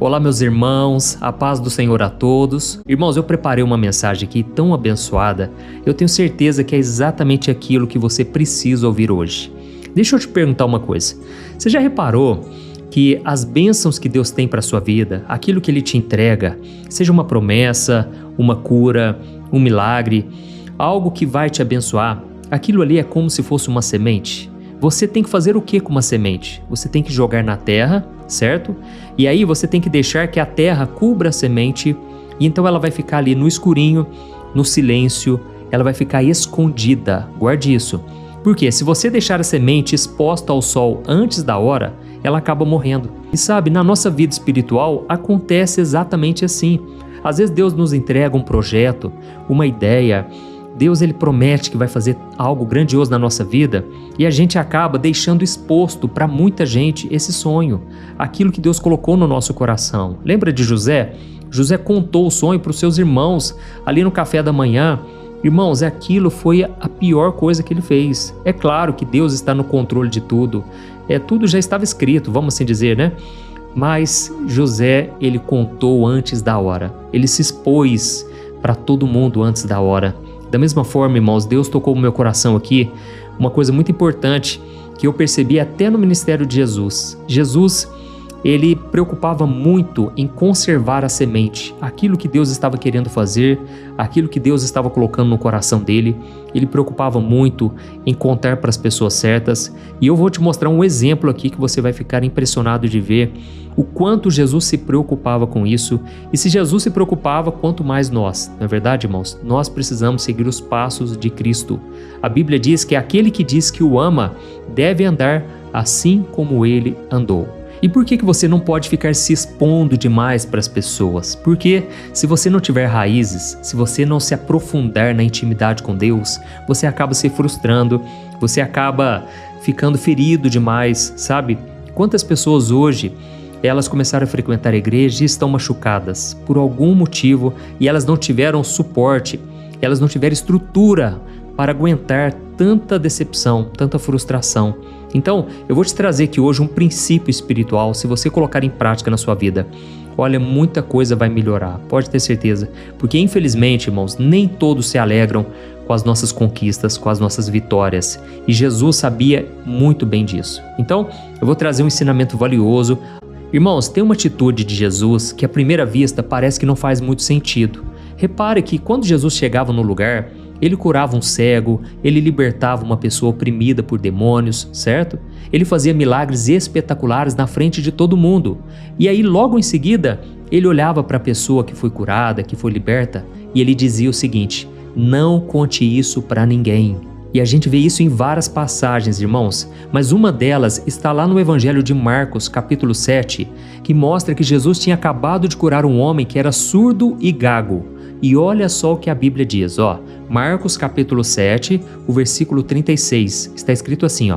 Olá, meus irmãos, a paz do Senhor a todos. Irmãos, eu preparei uma mensagem aqui tão abençoada, eu tenho certeza que é exatamente aquilo que você precisa ouvir hoje. Deixa eu te perguntar uma coisa, você já reparou que as bênçãos que Deus tem para a sua vida, aquilo que Ele te entrega, seja uma promessa, uma cura, um milagre, algo que vai te abençoar, aquilo ali é como se fosse uma semente? Você tem que fazer o que com uma semente? Você tem que jogar na terra, certo? E aí você tem que deixar que a terra cubra a semente e então ela vai ficar ali no escurinho, no silêncio, ela vai ficar escondida. Guarde isso. Porque se você deixar a semente exposta ao sol antes da hora, ela acaba morrendo. E sabe, na nossa vida espiritual acontece exatamente assim. Às vezes Deus nos entrega um projeto, uma ideia. Deus ele promete que vai fazer algo grandioso na nossa vida e a gente acaba deixando exposto para muita gente esse sonho, aquilo que Deus colocou no nosso coração. Lembra de José? José contou o sonho para os seus irmãos ali no café da manhã. Irmãos, aquilo foi a pior coisa que ele fez. É claro que Deus está no controle de tudo, tudo já estava escrito, vamos assim dizer, né? Mas José, ele contou antes da hora, ele se expôs para todo mundo antes da hora. Da mesma forma, irmãos, Deus tocou no meu coração aqui uma coisa muito importante que eu percebi até no ministério de Jesus. Jesus, ele preocupava muito em conservar a semente, aquilo que Deus estava querendo fazer, aquilo que Deus estava colocando no coração dele. Ele preocupava muito em contar para as pessoas certas. E eu vou te mostrar um exemplo aqui que você vai ficar impressionado de ver o quanto Jesus se preocupava com isso. E se Jesus se preocupava, quanto mais nós. Não é verdade, irmãos? Nós precisamos seguir os passos de Cristo. A Bíblia diz que aquele que diz que o ama deve andar assim como ele andou. E por que você não pode ficar se expondo demais para as pessoas? Porque se você não tiver raízes, se você não se aprofundar na intimidade com Deus, você acaba se frustrando, você acaba ficando ferido demais, sabe? Quantas pessoas hoje, elas começaram a frequentar a igreja e estão machucadas por algum motivo e elas não tiveram suporte, elas não tiveram estrutura para aguentar tanta decepção, tanta frustração. Então, eu vou te trazer aqui hoje um princípio espiritual, se você colocar em prática na sua vida, olha, muita coisa vai melhorar, pode ter certeza. Porque infelizmente, irmãos, nem todos se alegram com as nossas conquistas, com as nossas vitórias. E Jesus sabia muito bem disso. Então, eu vou trazer um ensinamento valioso. Irmãos, tem uma atitude de Jesus que à primeira vista parece que não faz muito sentido. Repare que quando Jesus chegava no lugar, ele curava um cego, ele libertava uma pessoa oprimida por demônios, certo? Ele fazia milagres espetaculares na frente de todo mundo. E aí, logo em seguida, ele olhava para a pessoa que foi curada, que foi liberta, e ele dizia o seguinte: não conte isso para ninguém. E a gente vê isso em várias passagens, irmãos, mas uma delas está lá no Evangelho de Marcos, capítulo 7, que mostra que Jesus tinha acabado de curar um homem que era surdo e gago. E olha só o que a Bíblia diz, Marcos capítulo 7, o versículo 36, está escrito assim,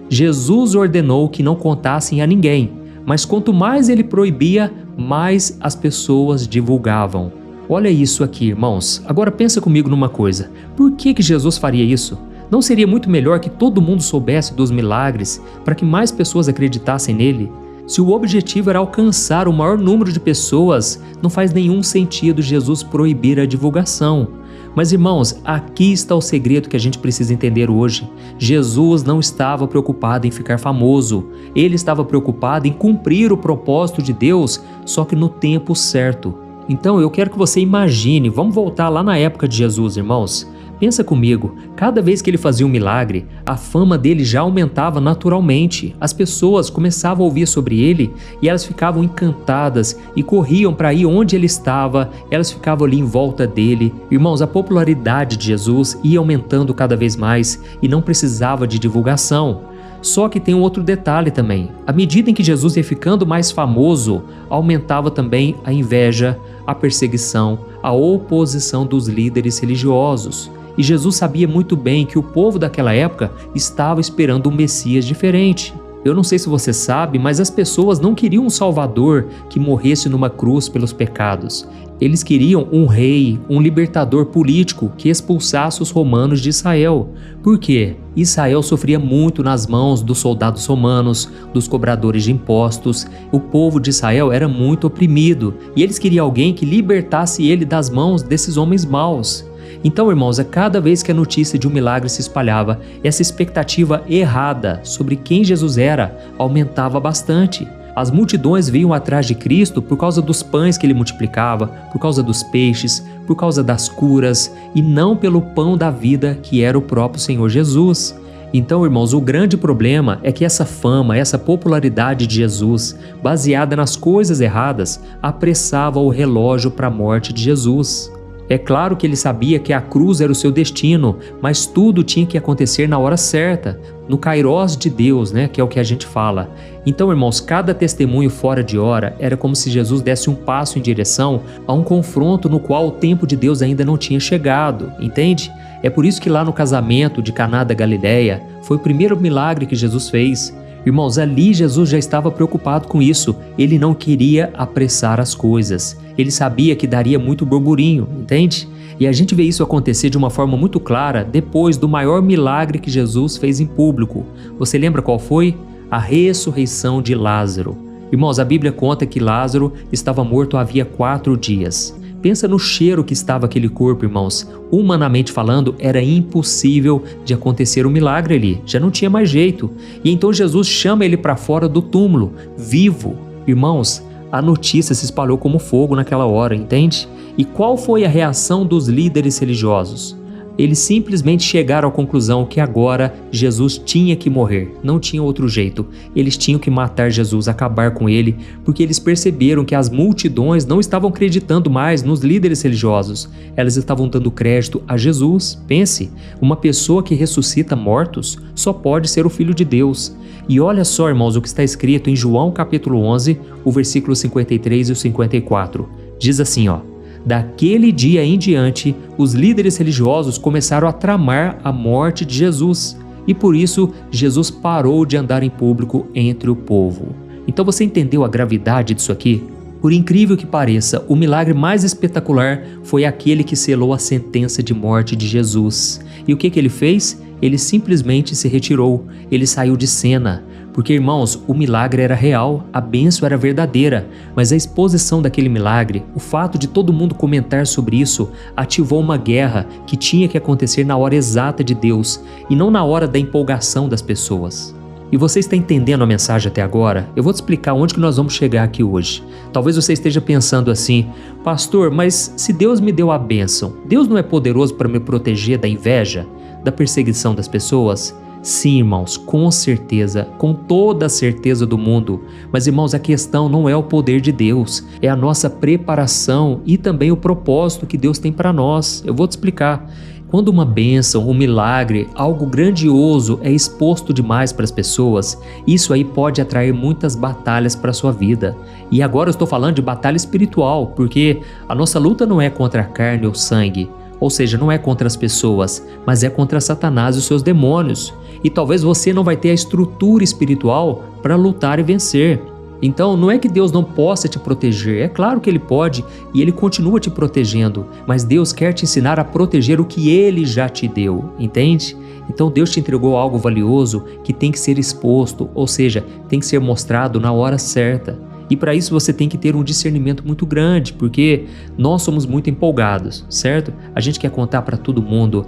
Jesus ordenou que não contassem a ninguém, mas quanto mais ele proibia, mais as pessoas divulgavam. Olha isso aqui, irmãos. Agora pensa comigo numa coisa, por que Jesus faria isso? Não seria muito melhor que todo mundo soubesse dos milagres para que mais pessoas acreditassem nele? Se o objetivo era alcançar o maior número de pessoas, não faz nenhum sentido Jesus proibir a divulgação. Mas irmãos, aqui está o segredo que a gente precisa entender hoje. Jesus não estava preocupado em ficar famoso. Ele estava preocupado em cumprir o propósito de Deus, só que no tempo certo. Então eu quero que você imagine, vamos voltar lá na época de Jesus, irmãos. Pensa comigo, cada vez que ele fazia um milagre, a fama dele já aumentava naturalmente. As pessoas começavam a ouvir sobre ele e elas ficavam encantadas e corriam para ir onde ele estava, elas ficavam ali em volta dele. Irmãos, a popularidade de Jesus ia aumentando cada vez mais e não precisava de divulgação. Só que tem um outro detalhe também. À medida em que Jesus ia ficando mais famoso, aumentava também a inveja, a perseguição, a oposição dos líderes religiosos. E Jesus sabia muito bem que o povo daquela época estava esperando um Messias diferente. Eu não sei se você sabe, mas as pessoas não queriam um Salvador que morresse numa cruz pelos pecados. Eles queriam um rei, um libertador político que expulsasse os romanos de Israel. Por quê? Israel sofria muito nas mãos dos soldados romanos, dos cobradores de impostos. O povo de Israel era muito oprimido e eles queriam alguém que libertasse ele das mãos desses homens maus. Então, irmãos, a cada vez que a notícia de um milagre se espalhava, essa expectativa errada sobre quem Jesus era aumentava bastante. As multidões vinham atrás de Cristo por causa dos pães que ele multiplicava, por causa dos peixes, por causa das curas e não pelo pão da vida que era o próprio Senhor Jesus. Então, irmãos, o grande problema é que essa fama, essa popularidade de Jesus, baseada nas coisas erradas, apressava o relógio para a morte de Jesus. É claro que ele sabia que a cruz era o seu destino, mas tudo tinha que acontecer na hora certa, no kairós de Deus, que é o que a gente fala. Então, irmãos, cada testemunho fora de hora era como se Jesus desse um passo em direção a um confronto no qual o tempo de Deus ainda não tinha chegado, entende? É por isso que lá no casamento de Caná da Galileia foi o primeiro milagre que Jesus fez. Irmãos, ali Jesus já estava preocupado com isso. Ele não queria apressar as coisas. Ele sabia que daria muito burburinho, entende? E a gente vê isso acontecer de uma forma muito clara depois do maior milagre que Jesus fez em público. Você lembra qual foi? A ressurreição de Lázaro. Irmãos, a Bíblia conta que Lázaro estava morto havia 4 dias. Pensa no cheiro que estava aquele corpo, irmãos. Humanamente falando, era impossível de acontecer um milagre ali. Já não tinha mais jeito. E então Jesus chama ele para fora do túmulo, vivo. Irmãos, a notícia se espalhou como fogo naquela hora, entende? E qual foi a reação dos líderes religiosos? Eles simplesmente chegaram à conclusão que agora Jesus tinha que morrer, não tinha outro jeito. Eles tinham que matar Jesus, acabar com ele, porque eles perceberam que as multidões não estavam acreditando mais nos líderes religiosos. Elas estavam dando crédito a Jesus. Pense, uma pessoa que ressuscita mortos só pode ser o Filho de Deus. E olha só, irmãos, o que está escrito em João capítulo 11, o versículo 53 e o 54. Diz assim, Daquele dia em diante, os líderes religiosos começaram a tramar a morte de Jesus e por isso Jesus parou de andar em público entre o povo. Então você entendeu a gravidade disso aqui? Por incrível que pareça, o milagre mais espetacular foi aquele que selou a sentença de morte de Jesus. E o que ele fez? Ele simplesmente se retirou, ele saiu de cena. Porque, irmãos, o milagre era real, a bênção era verdadeira, mas a exposição daquele milagre, o fato de todo mundo comentar sobre isso, ativou uma guerra que tinha que acontecer na hora exata de Deus e não na hora da empolgação das pessoas. E você está entendendo a mensagem até agora? Eu vou te explicar onde que nós vamos chegar aqui hoje. Talvez você esteja pensando assim, pastor, mas se Deus me deu a bênção, Deus não é poderoso para me proteger da inveja, da perseguição das pessoas? Sim, irmãos, com certeza, com toda a certeza do mundo. Mas, irmãos, a questão não é o poder de Deus, é a nossa preparação e também o propósito que Deus tem para nós. Eu vou te explicar. Quando uma bênção, um milagre, algo grandioso é exposto demais para as pessoas, isso aí pode atrair muitas batalhas para a sua vida. E agora eu estou falando de batalha espiritual, porque a nossa luta não é contra a carne ou sangue, ou seja, não é contra as pessoas, mas é contra Satanás e os seus demônios. E talvez você não vai ter a estrutura espiritual para lutar e vencer. Então, não é que Deus não possa te proteger, é claro que Ele pode e Ele continua te protegendo, mas Deus quer te ensinar a proteger o que Ele já te deu, entende? Então Deus te entregou algo valioso que tem que ser exposto, ou seja, tem que ser mostrado na hora certa. E para isso você tem que ter um discernimento muito grande, porque nós somos muito empolgados, certo? A gente quer contar para todo mundo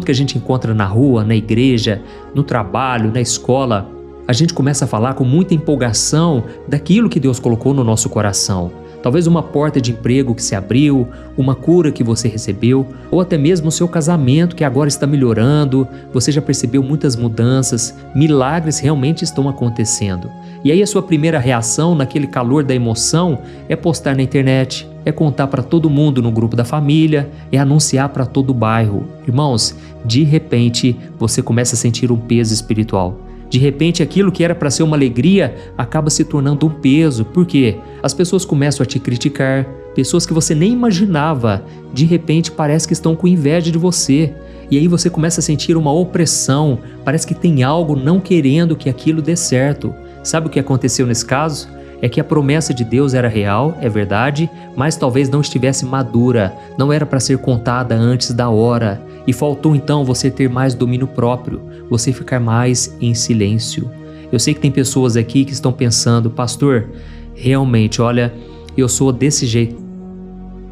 que a gente encontra na rua, na igreja, no trabalho, na escola. A gente começa a falar com muita empolgação daquilo que Deus colocou no nosso coração. Talvez uma porta de emprego que se abriu, uma cura que você recebeu, ou até mesmo o seu casamento que agora está melhorando, você já percebeu muitas mudanças, milagres realmente estão acontecendo. E aí a sua primeira reação naquele calor da emoção é postar na internet, é contar para todo mundo no grupo da família, é anunciar para todo o bairro. Irmãos, de repente você começa a sentir um peso espiritual. De repente, aquilo que era para ser uma alegria acaba se tornando um peso. Por quê? As pessoas começam a te criticar, pessoas que você nem imaginava, de repente parece que estão com inveja de você. E aí você começa a sentir uma opressão, parece que tem algo não querendo que aquilo dê certo. Sabe o que aconteceu nesse caso? É que a promessa de Deus era real, é verdade, mas talvez não estivesse madura, não era para ser contada antes da hora. E faltou então você ter mais domínio próprio, você ficar mais em silêncio. Eu sei que tem pessoas aqui que estão pensando, pastor, realmente, olha, eu sou desse jeito.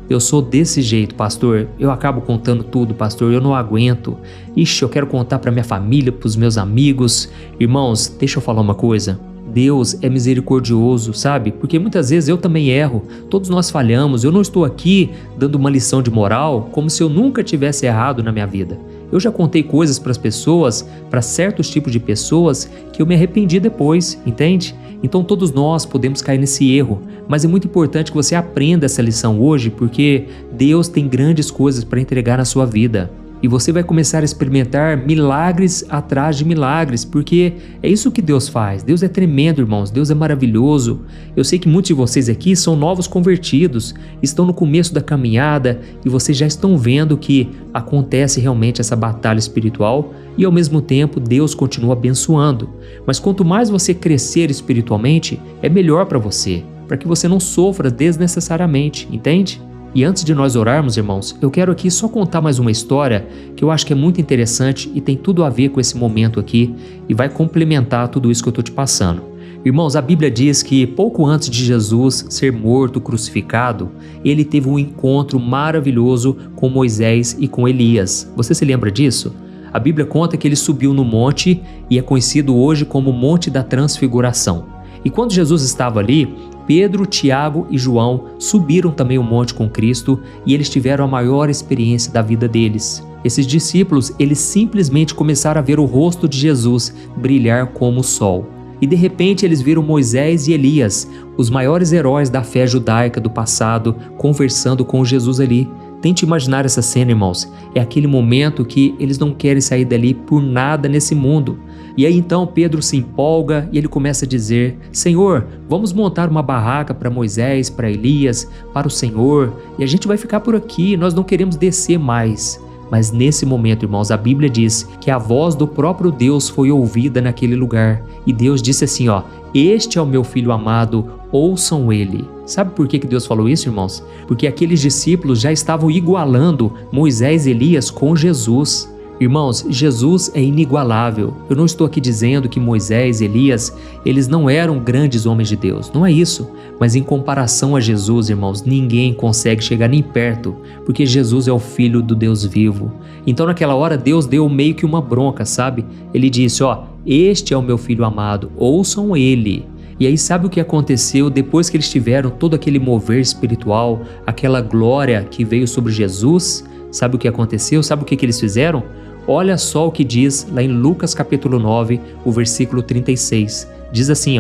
Eu sou desse jeito, pastor. Eu acabo contando tudo, pastor. Eu não aguento. Ixi, eu quero contar para minha família, para os meus amigos. Irmãos, deixa eu falar uma coisa. Deus é misericordioso, sabe? Porque muitas vezes eu também erro. Todos nós falhamos. Eu não estou aqui dando uma lição de moral como se eu nunca tivesse errado na minha vida. Eu já contei coisas para as pessoas, para certos tipos de pessoas, que eu me arrependi depois, entende? Então todos nós podemos cair nesse erro, mas é muito importante que você aprenda essa lição hoje, porque Deus tem grandes coisas para entregar na sua vida. E você vai começar a experimentar milagres atrás de milagres, porque é isso que Deus faz. Deus é tremendo, irmãos. Deus é maravilhoso. Eu sei que muitos de vocês aqui são novos convertidos, estão no começo da caminhada e vocês já estão vendo que acontece realmente essa batalha espiritual e ao mesmo tempo Deus continua abençoando. Mas quanto mais você crescer espiritualmente, é melhor para você, para que você não sofra desnecessariamente, entende? E antes de nós orarmos, irmãos, eu quero aqui só contar mais uma história que eu acho que é muito interessante e tem tudo a ver com esse momento aqui e vai complementar tudo isso que eu estou te passando. Irmãos, a Bíblia diz que pouco antes de Jesus ser morto, crucificado, ele teve um encontro maravilhoso com Moisés e com Elias. Você se lembra disso? A Bíblia conta que ele subiu no monte e é conhecido hoje como Monte da Transfiguração. E quando Jesus estava ali, Pedro, Tiago e João subiram também o monte com Cristo e eles tiveram a maior experiência da vida deles. Esses discípulos, eles simplesmente começaram a ver o rosto de Jesus brilhar como o sol. E de repente eles viram Moisés e Elias, os maiores heróis da fé judaica do passado, conversando com Jesus ali. Tente imaginar essa cena, irmãos. É aquele momento que eles não querem sair dali por nada nesse mundo. E aí então Pedro se empolga e ele começa a dizer: Senhor, vamos montar uma barraca para Moisés, para Elias, para o Senhor, e a gente vai ficar por aqui, nós não queremos descer mais. Mas nesse momento, irmãos, a Bíblia diz que a voz do próprio Deus foi ouvida naquele lugar. E Deus disse assim, este é o meu filho amado, ouçam ele. Sabe por que Deus falou isso, irmãos? Porque aqueles discípulos já estavam igualando Moisés e Elias com Jesus. Irmãos, Jesus é inigualável. Eu não estou aqui dizendo que Moisés e Elias, eles não eram grandes homens de Deus. Não é isso. Mas em comparação a Jesus, irmãos, ninguém consegue chegar nem perto, porque Jesus é o Filho do Deus vivo. Então naquela hora Deus deu meio que uma bronca, sabe? Ele disse, este é o meu filho amado, ouçam ele. E aí sabe o que aconteceu depois que eles tiveram todo aquele mover espiritual, aquela glória que veio sobre Jesus? Sabe o que aconteceu? Sabe o que eles fizeram? Olha só o que diz lá em Lucas capítulo 9, o versículo 36. Diz assim,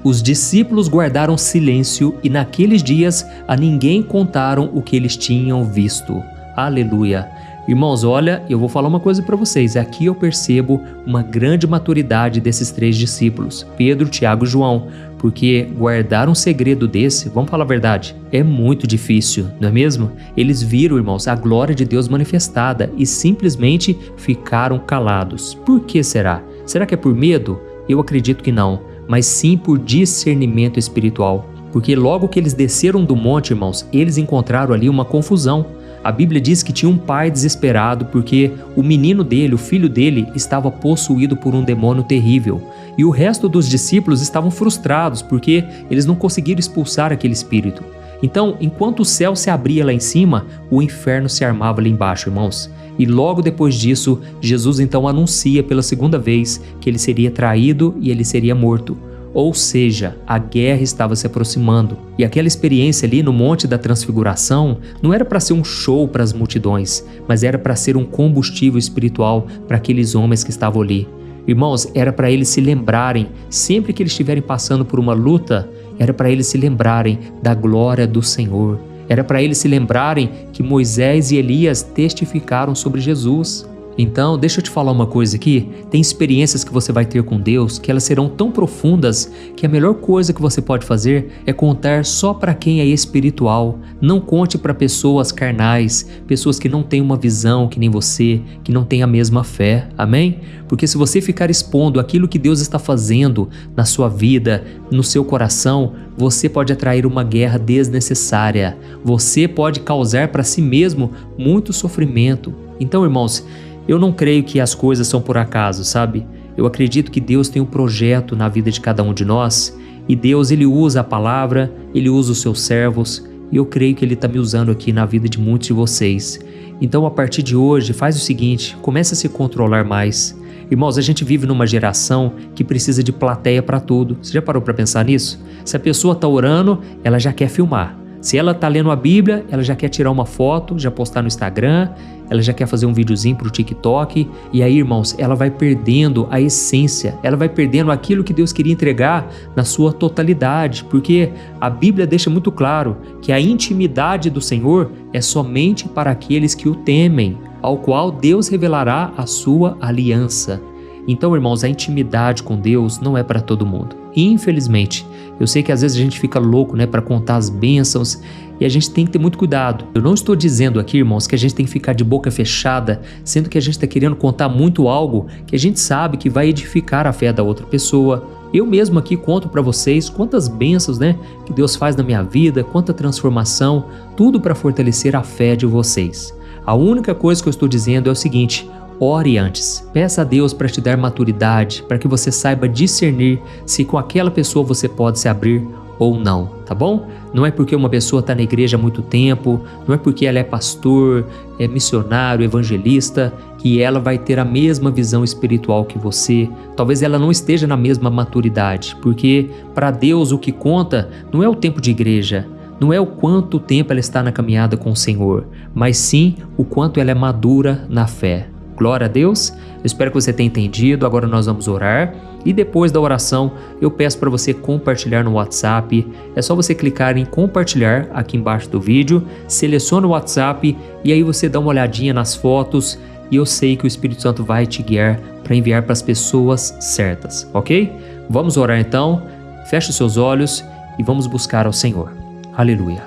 os discípulos guardaram silêncio e naqueles dias a ninguém contaram o que eles tinham visto. Aleluia! Irmãos, olha, eu vou falar uma coisa para vocês. Aqui eu percebo uma grande maturidade desses três discípulos, Pedro, Tiago e João, porque guardar um segredo desse, vamos falar a verdade, é muito difícil, não é mesmo? Eles viram, irmãos, a glória de Deus manifestada e simplesmente ficaram calados. Por que será? Será que é por medo? Eu acredito que não, mas sim por discernimento espiritual. Porque logo que eles desceram do monte, irmãos, eles encontraram ali uma confusão. A Bíblia diz que tinha um pai desesperado porque o menino dele, o filho dele, estava possuído por um demônio terrível. E o resto dos discípulos estavam frustrados porque eles não conseguiram expulsar aquele espírito. Então, enquanto o céu se abria lá em cima, o inferno se armava lá embaixo, irmãos. E logo depois disso, Jesus então anuncia pela segunda vez que ele seria traído e ele seria morto. Ou seja, a guerra estava se aproximando. E aquela experiência ali no Monte da Transfiguração não era para ser um show para as multidões, mas era para ser um combustível espiritual para aqueles homens que estavam ali. Irmãos, era para eles se lembrarem, sempre que eles estiverem passando por uma luta, era para eles se lembrarem da glória do Senhor. Era para eles se lembrarem que Moisés e Elias testificaram sobre Jesus. Então, deixa eu te falar uma coisa aqui, tem experiências que você vai ter com Deus que elas serão tão profundas que a melhor coisa que você pode fazer é contar só para quem é espiritual. Não conte para pessoas carnais, pessoas que não têm uma visão que nem você, que não têm a mesma fé, amém? Porque se você ficar expondo aquilo que Deus está fazendo na sua vida, no seu coração, você pode atrair uma guerra desnecessária. Você pode causar para si mesmo muito sofrimento. Então, irmãos, eu não creio que as coisas são por acaso, sabe? Eu acredito que Deus tem um projeto na vida de cada um de nós e Deus, Ele usa a palavra, Ele usa os seus servos e eu creio que Ele está me usando aqui na vida de muitos de vocês. Então, a partir de hoje, faz o seguinte, comece a se controlar mais. Irmãos, a gente vive numa geração que precisa de plateia para tudo. Você já parou para pensar nisso? Se a pessoa está orando, ela já quer filmar. Se ela está lendo a Bíblia, ela já quer tirar uma foto, já postar no Instagram, ela já quer fazer um videozinho para o TikTok. E aí, irmãos, ela vai perdendo a essência, ela vai perdendo aquilo que Deus queria entregar na sua totalidade. Porque a Bíblia deixa muito claro que a intimidade do Senhor é somente para aqueles que o temem, ao qual Deus revelará a sua aliança. Então, irmãos, a intimidade com Deus não é para todo mundo. Infelizmente, eu sei que às vezes a gente fica louco, para contar as bênçãos e a gente tem que ter muito cuidado. Eu não estou dizendo aqui, irmãos, que a gente tem que ficar de boca fechada, sendo que a gente está querendo contar muito algo que a gente sabe que vai edificar a fé da outra pessoa. Eu mesmo aqui conto para vocês quantas bênçãos, que Deus faz na minha vida, quanta transformação, tudo para fortalecer a fé de vocês. A única coisa que eu estou dizendo é o seguinte: ore antes, peça a Deus para te dar maturidade, para que você saiba discernir se com aquela pessoa você pode se abrir ou não, tá bom? Não é porque uma pessoa está na igreja há muito tempo, não é porque ela é pastor, é missionário, evangelista, que ela vai ter a mesma visão espiritual que você. Talvez ela não esteja na mesma maturidade, porque para Deus o que conta não é o tempo de igreja, não é o quanto tempo ela está na caminhada com o Senhor, mas sim o quanto ela é madura na fé. Glória a Deus, eu espero que você tenha entendido. Agora nós vamos orar e depois da oração eu peço para você compartilhar no WhatsApp. É só você clicar em compartilhar aqui embaixo do vídeo, seleciona o WhatsApp e aí você dá uma olhadinha nas fotos e eu sei que o Espírito Santo vai te guiar para enviar para as pessoas certas, ok? Vamos orar então, feche os seus olhos e vamos buscar ao Senhor. Aleluia.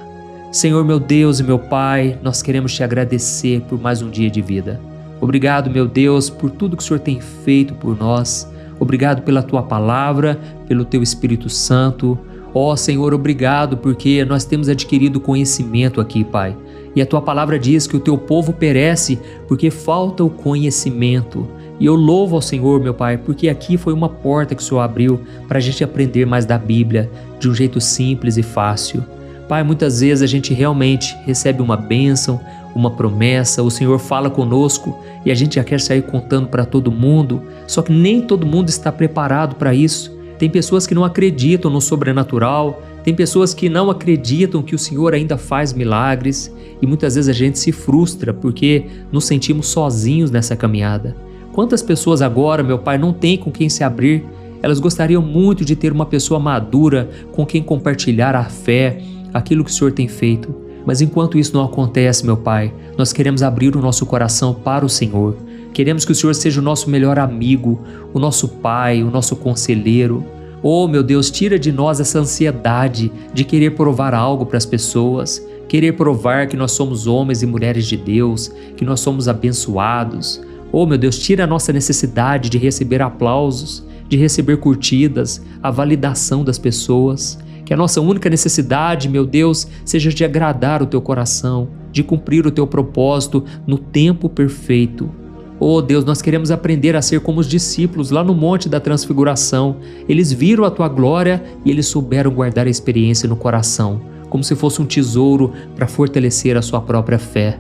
Senhor, meu Deus e meu Pai, nós queremos te agradecer por mais um dia de vida. Obrigado, meu Deus, por tudo que o Senhor tem feito por nós. Obrigado pela Tua palavra, pelo Teu Espírito Santo. Ó Senhor, obrigado porque nós temos adquirido conhecimento aqui, Pai. E a Tua palavra diz que o Teu povo perece porque falta o conhecimento. E eu louvo ao Senhor, meu Pai, porque aqui foi uma porta que o Senhor abriu para a gente aprender mais da Bíblia de um jeito simples e fácil. Pai, muitas vezes a gente realmente recebe uma bênção, uma promessa, o Senhor fala conosco e a gente já quer sair contando para todo mundo, só que nem todo mundo está preparado para isso. Tem pessoas que não acreditam no sobrenatural, tem pessoas que não acreditam que o Senhor ainda faz milagres e muitas vezes a gente se frustra porque nos sentimos sozinhos nessa caminhada. Quantas pessoas agora, meu Pai, não têm com quem se abrir? Elas gostariam muito de ter uma pessoa madura com quem compartilhar a fé, aquilo que o Senhor tem feito. Mas enquanto isso não acontece, meu Pai, nós queremos abrir o nosso coração para o Senhor. Queremos que o Senhor seja o nosso melhor amigo, o nosso Pai, o nosso conselheiro. Oh, meu Deus, tira de nós essa ansiedade de querer provar algo para as pessoas, querer provar que nós somos homens e mulheres de Deus, que nós somos abençoados. Oh, meu Deus, tira a nossa necessidade de receber aplausos, de receber curtidas, a validação das pessoas. Que a nossa única necessidade, meu Deus, seja de agradar o Teu coração, de cumprir o Teu propósito no tempo perfeito. Oh Deus, nós queremos aprender a ser como os discípulos lá no Monte da Transfiguração. Eles viram a Tua glória e eles souberam guardar a experiência no coração, como se fosse um tesouro para fortalecer a sua própria fé.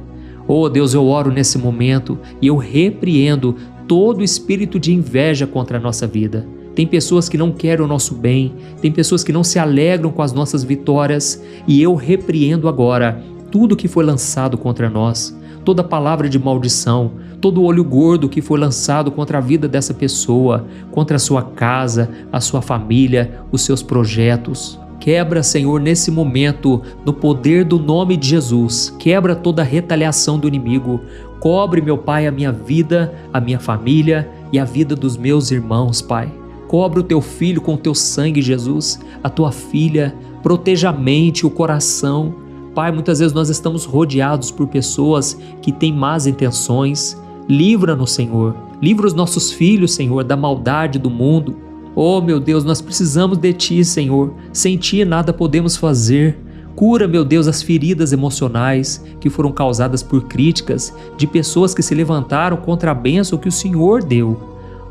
Oh Deus, eu oro nesse momento e eu repreendo todo espírito de inveja contra a nossa vida. Tem pessoas que não querem o nosso bem, tem pessoas que não se alegram com as nossas vitórias e eu repreendo agora tudo que foi lançado contra nós, toda palavra de maldição, todo olho gordo que foi lançado contra a vida dessa pessoa, contra a sua casa, a sua família, os seus projetos. Quebra, Senhor, nesse momento, no poder do nome de Jesus, quebra toda a retaliação do inimigo, Cobre, meu Pai, a minha vida, a minha família e a vida dos meus irmãos, Pai. Cobre o teu filho com o teu sangue, Jesus, a tua filha, proteja a mente, o coração. Pai, muitas vezes nós estamos rodeados por pessoas que têm más intenções. Livra-nos, Senhor. Livra os nossos filhos, Senhor, da maldade do mundo. Oh, meu Deus, nós precisamos de Ti, Senhor. Sem Ti nada podemos fazer. Cura, meu Deus, as feridas emocionais que foram causadas por críticas de pessoas que se levantaram contra a bênção que o Senhor deu.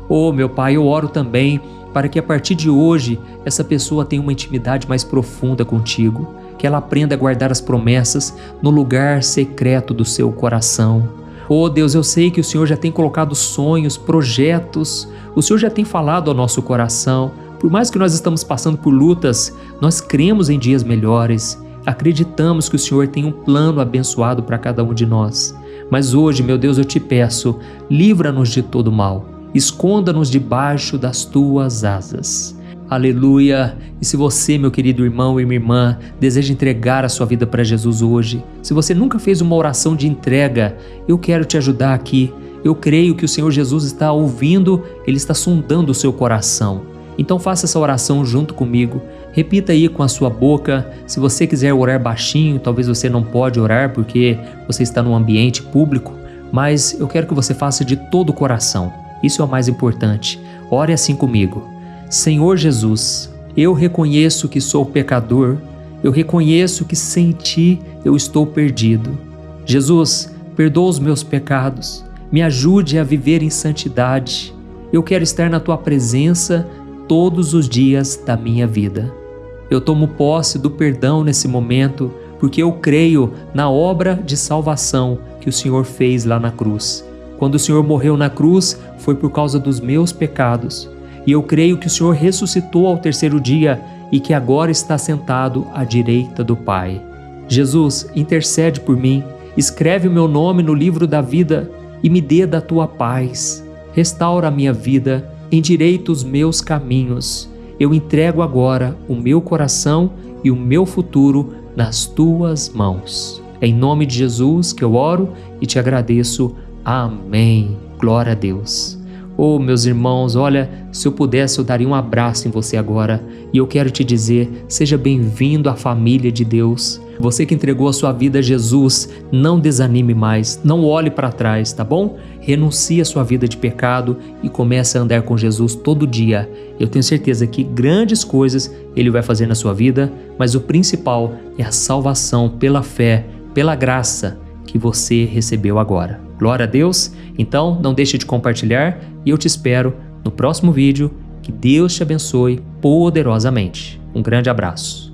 Oh, meu Pai, eu oro também para que a partir de hoje essa pessoa tenha uma intimidade mais profunda contigo, que ela aprenda a guardar as promessas no lugar secreto do seu coração. Oh Deus, eu sei que o Senhor já tem colocado sonhos, projetos, o Senhor já tem falado ao nosso coração. Por mais que nós estamos passando por lutas, nós cremos em dias melhores, acreditamos que o Senhor tem um plano abençoado para cada um de nós. Mas hoje, meu Deus, eu te peço, livra-nos de todo mal. Esconda-nos debaixo das tuas asas. Aleluia! E se você, meu querido irmão e minha irmã, deseja entregar a sua vida para Jesus hoje, se você nunca fez uma oração de entrega, eu quero te ajudar aqui. Eu creio que o Senhor Jesus está ouvindo, Ele está sondando o seu coração. Então faça essa oração junto comigo. Repita aí com a sua boca. Se você quiser orar baixinho, talvez você não pode orar porque você está num ambiente público, mas eu quero que você faça de todo o coração. Isso é o mais importante. Ore assim comigo. Senhor Jesus, eu reconheço que sou pecador, eu reconheço que sem Ti eu estou perdido. Jesus, perdoa os meus pecados, me ajude a viver em santidade. Eu quero estar na Tua presença todos os dias da minha vida. Eu tomo posse do perdão nesse momento, porque eu creio na obra de salvação que o Senhor fez lá na cruz. Quando o Senhor morreu na cruz, foi por causa dos meus pecados. E eu creio que o Senhor ressuscitou ao terceiro dia e que agora está sentado à direita do Pai. Jesus, intercede por mim, escreve o meu nome no livro da vida e me dê da Tua paz. Restaura a minha vida, endireita os meus caminhos. Eu entrego agora o meu coração e o meu futuro nas Tuas mãos. É em nome de Jesus que eu oro e te agradeço. Amém. Glória a Deus. Oh, meus irmãos, olha, se eu pudesse eu daria um abraço em você agora. E eu quero te dizer, seja bem-vindo à família de Deus. Você que entregou a sua vida a Jesus, não desanime mais, não olhe para trás, tá bom? Renuncie a sua vida de pecado e comece a andar com Jesus todo dia. Eu tenho certeza que grandes coisas Ele vai fazer na sua vida, mas o principal é a salvação pela fé, pela graça que você recebeu agora. Glória a Deus! Então, não deixe de compartilhar e eu te espero no próximo vídeo. Que Deus te abençoe poderosamente. Um grande abraço.